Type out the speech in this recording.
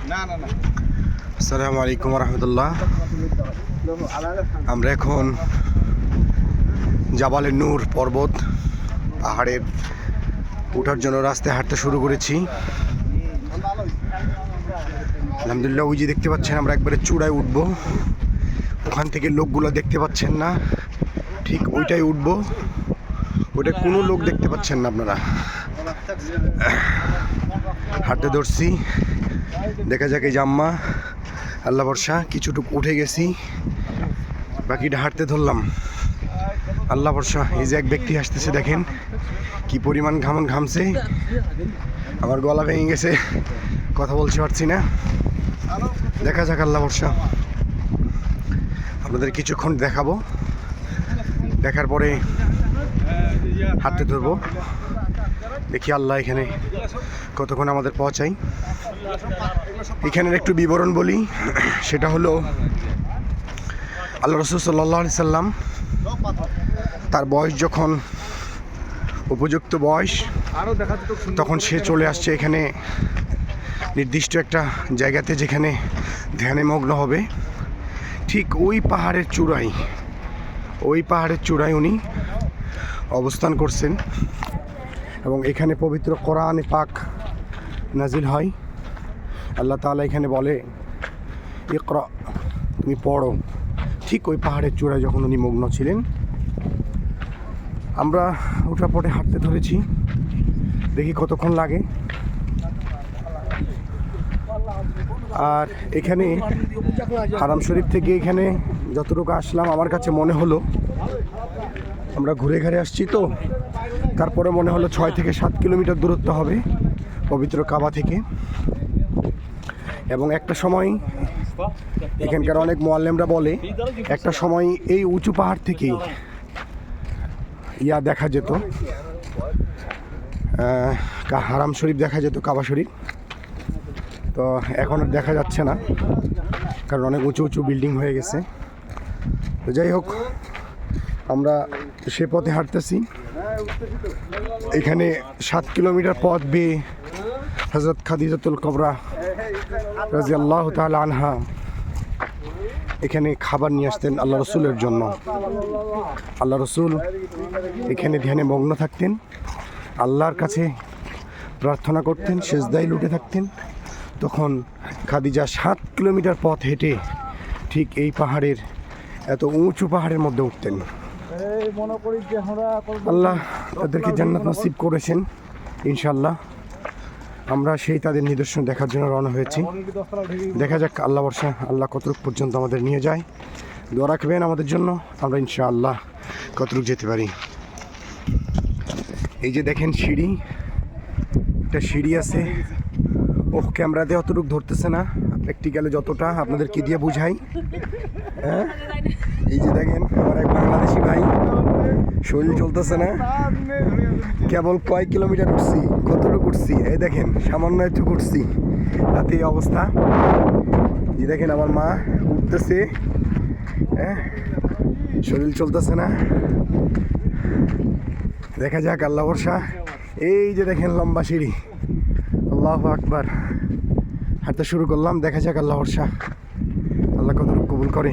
আসসালামু আলাইকুম রহমতুল্লাহ। আমরা এখন জাবালে নূর পর্বত পাহাড়ের ওঠার জন্য রাস্তায় হাঁটতে শুরু করেছি। আলহামদুলিল্লাহ, ওই যে দেখতে পাচ্ছেন আমরা একবারে চূড়ায় উঠবো। ওখান থেকে লোকগুলো দেখতে পাচ্ছেন না, ঠিক ওইটাই উঠবো। ওইটা কোনো লোক দেখতে পাচ্ছেন না আপনারা। হাঁটতে ধরছি, দেখা যাক। এই জাম্মা আল্লাহ বর্ষা, কিছুটুকু উঠে গেছি, বাকিটা হাঁটতে ধরলাম। আল্লাহ বর্ষা। এই যে এক ব্যক্তি আসতেছে, দেখেন কি পরিমাণ ঘামছে। আমার গলা ভেঙে গেছে, কথা বলতে পারছি না। দেখা যাক আল্লাহ বর্ষা। আপনাদের কিছুক্ষণ দেখাবো, দেখার পরে হাঁটতে ধরবো। দেখি আল্লাহ এখানে কতক্ষণ আমাদের পৌঁছাই। এখানের একটু বিবরণ বলি, সেটা হলো আল্লাহ রাসূল সাল্লাল্লাহু আলাইহি সাল্লাম তার বয়স যখন উপযুক্ত বয়স, তখন সে চলে আসছে এখানে নির্দিষ্ট একটা জায়গাতে, যেখানে ধ্যানে মগ্ন হবে। ঠিক ওই পাহাড়ের চূড়ায় উনি অবস্থান করছেন, এবং এখানে পবিত্র কোরআনে পাক নাজিল হয়। আল্লাহ তাআলা এখানে বলে, ইকরা, তুমি পড়ো। ঠিক ওই পাহাড়ের চূড়ায় যখন উনি মগ্ন ছিলেন, আমরা ওটা পরে হাঁটতে ধরেছি। দেখি কতক্ষণ লাগে। আর এখানে হারাম শরীফ থেকে এখানে যতটুকু আসলাম, আমার কাছে মনে হলো, আমরা ঘুরে ঘুরে আসছি তো, তারপরে মনে হলো 6 থেকে 7 কিলোমিটার দূরত্ব হবে পবিত্র কাবা থেকে। এবং একটা সময় এখানকার অনেক মুআল্লিমরা বলে, একটা সময় এই উঁচু পাহাড় থেকেই দেখা যেত, হারাম শরীফ দেখা যেত, কাবা শরীফ। তো এখন আর দেখা যাচ্ছে না, কারণ অনেক উঁচু উঁচু বিল্ডিং হয়ে গেছে। তো যাই হোক, আমরা সে পথে হাঁটতেছি। এখানে 7 কিলোমিটার পথ বেয়ে হযরত খাদিজাতুল কুবরা রাদিয়াল্লাহু তাআলা আনহা এখানে খাবার নিয়ে আসতেন আল্লাহ রসুলের জন্য। আল্লাহ রসুল এখানে ধ্যানে মগ্ন থাকতেন, আল্লাহর কাছে প্রার্থনা করতেন, সেজদায় লুটে থাকতেন। তখন খাদিজা 7 কিলোমিটার পথ হেঁটে ঠিক এই পাহাড়ের, এত উঁচু পাহাড়ের মধ্যে উঠতেন। আল্লাহ তাদেরকে জান্নাত নসিব করেছেন ইনশাল্লাহ। আমরা সেই তাদের নিদর্শন দেখার জন্য রওনা হয়েছি। দেখা যাক আল্লাহ বর্ষা, আল্লাহ কতটুকু পর্যন্ত আমাদের নিয়ে যায়। দোয়া রাখবেন আমাদের জন্য, আমরা ইনশাআল্লাহ কতটুকু যেতে পারি। এই যে দেখেন সিঁড়ি, একটা সিঁড়ি আছে। ক্যামেরাতে অতটুকু ধরতেছে না, প্র্যাকটিক্যালে যতটা আপনাদের কি দিয়ে বুঝাই। হ্যাঁ, এই যে দেখেন আমার এক বাংলাদেশি ভাই, শরীর চলতেছে না, কেবল কয় কিলোমিটার উঠছি, কতটুকু উঠছি, এই দেখেন সামান্য একটু উঠছি, তাতে এই অবস্থা। এই দেখেন আমার মা উঠতেছে, হ্যাঁ, শরীর চলতেছে না। দেখা যাক আল্লাহ ভরসা। এই যে দেখেন লম্বা সিঁড়ি, আল্লাহু আকবার। হাঁটতে শুরু করলাম, দেখা যাক আল্লাহ ভরসা, আল্লাহ কতটুকু কবুল করে।